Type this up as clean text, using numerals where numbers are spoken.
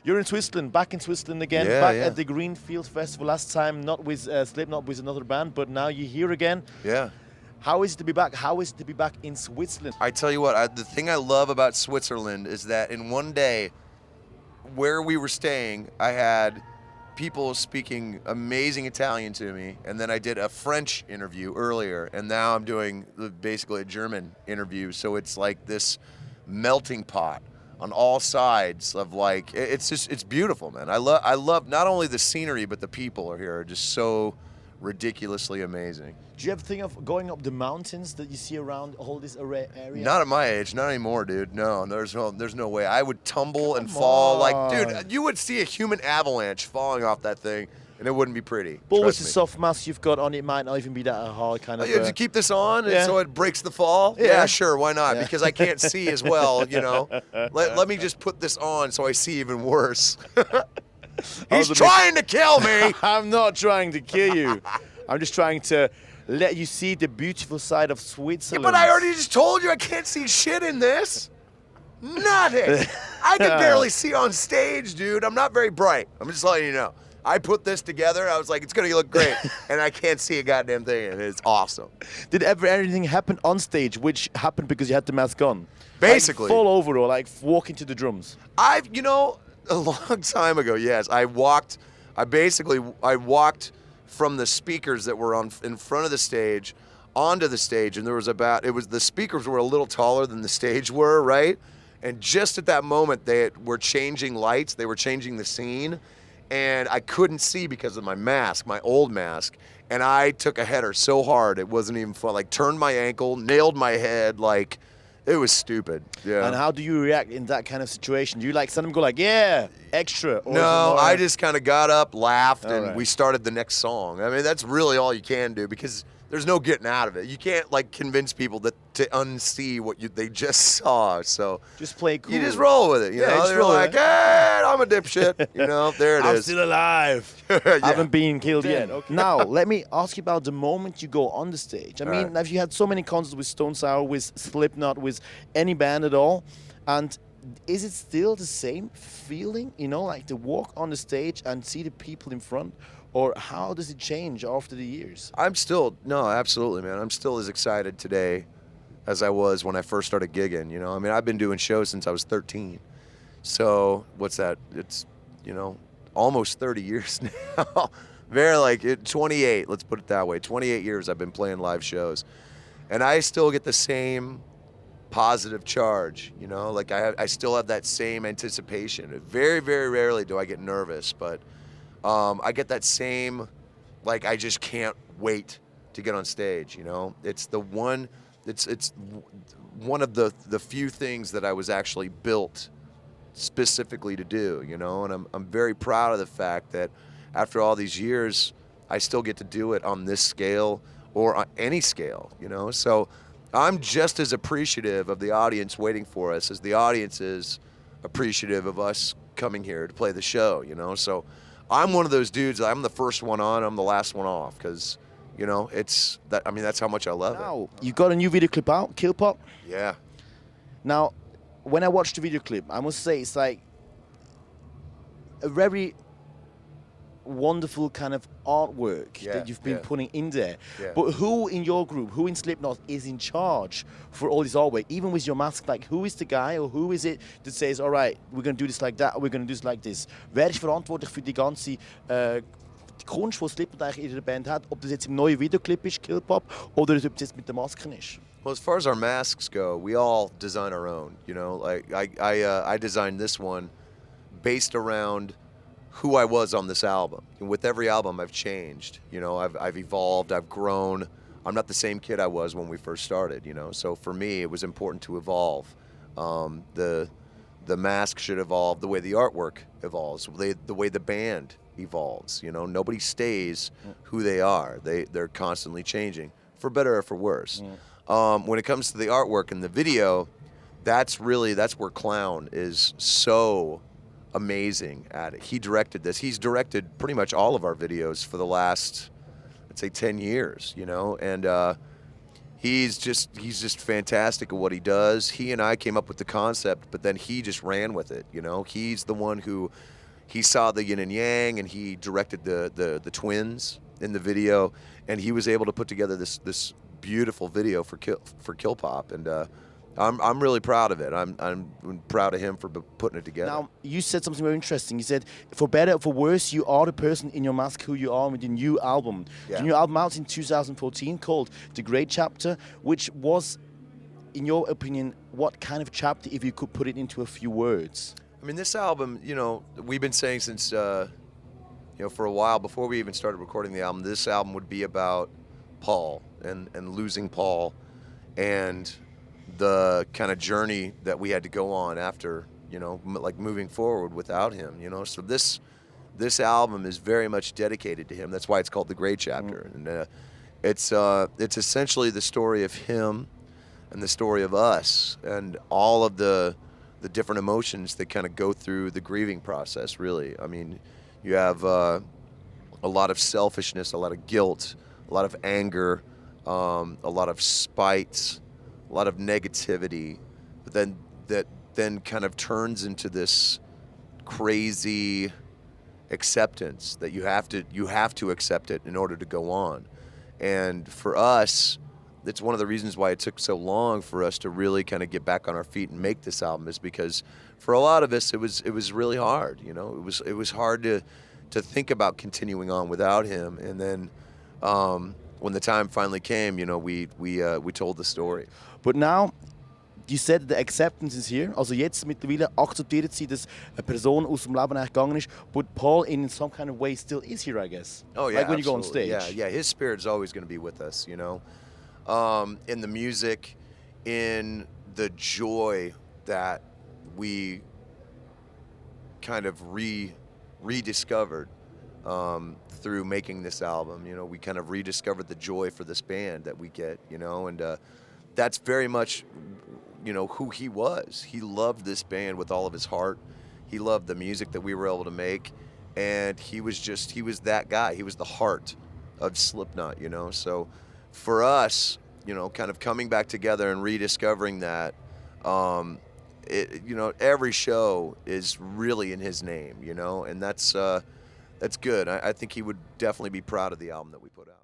You're in Switzerland, back in Switzerland again, back at the Greenfield Festival. Last time, not with Slipknot, with another band, but now you're here again. Yeah. How is it to be back? How is it to be back in Switzerland? I tell you what, the thing I love about Switzerland is that in one day, where we were staying, I had people speaking amazing Italian to me, and then I did a French interview earlier, and now I'm doing basically a German interview. So it's like this melting pot on all sides of like, it's beautiful, man. I love not only the scenery, but the people are just so ridiculously amazing. Do you ever think of going up the mountains that you see around all this area? Not at my age, not anymore, dude. No, there's no way. I would tumble and fall. Like, dude, you would see a human avalanche falling off that thing, and it wouldn't be pretty. But with the soft mask you've got on, it might not even be that hard kind of. You have to keep this on, and so it breaks the fall. Yeah, sure, why not? Yeah. Because I can't see as well, you know. Let me just put this on so I see even worse. He's trying to kill me. I'm not trying to kill you. I'm just trying to let you see the beautiful side of Switzerland. Yeah, but I already just told you I can't see shit in this. Nothing. I can barely see on stage, dude. I'm not very bright. I'm just letting you know. I put this together. I was like, it's going to look great. And I can't see a goddamn thing. And it's awesome. Did ever anything happen on stage which happened because you had the mask on? Basically. Like fall over or like walk into the drums? You know, a long time ago, yes. I walked from the speakers that were in front of the stage onto the stage, and the speakers were a little taller than the stage were, right? And just at that moment, they were changing lights, they were changing the scene, and I couldn't see because of my mask, my old mask, and I took a header so hard it wasn't even fun. Like, turned my ankle, nailed my head, like, it was stupid. Yeah. And how do you react in that kind of situation? Do you like suddenly go like, yeah, extra? Or no, I just kind of got up, laughed, and we started the next song. I mean, that's really all you can do because there's no getting out of it. You can't like convince people to unsee what they just saw. So just play cool. You just roll with it. You know, they're like, hey, I'm a dipshit. You know, there it is. I'm still alive. I haven't been killed yet. Okay. Now, let me ask you about the moment you go on the stage. I mean, have you had so many concerts with Stone Sour, with Slipknot, with any band at all? And is it still the same feeling, you know, like to walk on the stage and see the people in front? Or how does it change after the years? No, absolutely, man. I'm still as excited today as I was when I first started gigging, you know. I mean, I've been doing shows since I was 13. So, what's that? It's, you know, almost 30 years now. 28, let's put it that way. 28 years I've been playing live shows. And I still get the same positive charge, you know? Like, I still have that same anticipation. Very, very rarely do I get nervous, but I get that same, like, I just can't wait to get on stage, you know? It's one of the few things that I was actually built specifically to do, you know? And I'm very proud of the fact that after all these years, I still get to do it on this scale or on any scale, you know? So I'm just as appreciative of the audience waiting for us as the audience is appreciative of us coming here to play the show, you know? So I'm one of those dudes. I'm the first one on. I'm the last one off because, you know, it's that. I mean, that's how much I love it. You got a new video clip out, Kill Pop. Yeah. Now, when I watched the video clip, I must say it's like a very wonderful kind of artwork that you've been putting in there. Yeah. But who in your group, who in Slipknot is in charge for all this artwork? Even with your mask, like who is the guy or who is it that says, all right, we're going to do this like that, or we're going to do this like this? Wer ist verantwortlich für die ganze die Kunst, die Slipknot eigentlich in der Band hat? Ob das jetzt im neuen Videoclip ist, Kill Pop, oder ob das jetzt mit den Masken ist? Well, as far as our masks go, we all design our own, you know? Like I designed this one based around who I was on this album. And with every album, I've changed. You know, I've evolved, I've grown. I'm not the same kid I was when we first started, you know? So for me, it was important to evolve. The mask should evolve the way the artwork evolves, the way the band evolves. You know, nobody stays who they are. They're constantly changing, for better or for worse. When it comes to the artwork and the video, that's where Clown is so amazing at it. He directed this. He's directed pretty much all of our videos for the last, I'd say, 10 years, you know, and he's just fantastic at what he does. He and I came up with the concept, but then he just ran with it. You know, he's the one who he saw the yin and yang, and he directed the twins in the video, and he was able to put together this beautiful video for Kill Pop, and I'm really proud of it. I'm proud of him for putting it together. Now, you said something very interesting. You said, for better or for worse, you are the person in your mask who you are with your new album. Yeah. The new album out in 2014 called The Great Chapter, which was, in your opinion, what kind of chapter, if you could put it into a few words? I mean, this album, you know, we've been saying since, you know, for a while, before we even started recording the album, this album would be about Paul and losing Paul and the kind of journey that we had to go on after, you know, like moving forward without him, you know. So this album is very much dedicated to him. That's why it's called The Great Chapter. And it's essentially the story of him and the story of us and all of the different emotions that kind of go through the grieving process, really. I mean, you have a lot of selfishness, a lot of guilt, a lot of anger, a lot of spite, a lot of negativity, but then that then kind of turns into this crazy acceptance that you have to accept it in order to go on. And for us, it's one of the reasons why it took so long for us to really kind of get back on our feet and make this album, is because for a lot of us it was really hard. You know, it was hard to think about continuing on without him. And then when the time finally came, you know, we told the story. But now, you said the acceptance is here. Also jetzt mittlerweile akzeptiert sie, dass eine Person aus dem Leben eigentlich gegangen ist, but Paul in some kind of way still is here, I guess. Oh yeah, like when absolutely. you go on stage. Yeah, his spirit's always going to be with us, you know. In the music, in the joy that we kind of rediscovered through making this album. You know, we kind of rediscovered the joy for this band that we get, you know, and that's very much, you know, who he was. He loved this band with all of his heart. He loved the music that we were able to make, and he was that guy. He was the heart of Slipknot, you know. So for us, you know, kind of coming back together and rediscovering that, you know, every show is really in his name, you know, and that's good. I think he would definitely be proud of the album that we put out.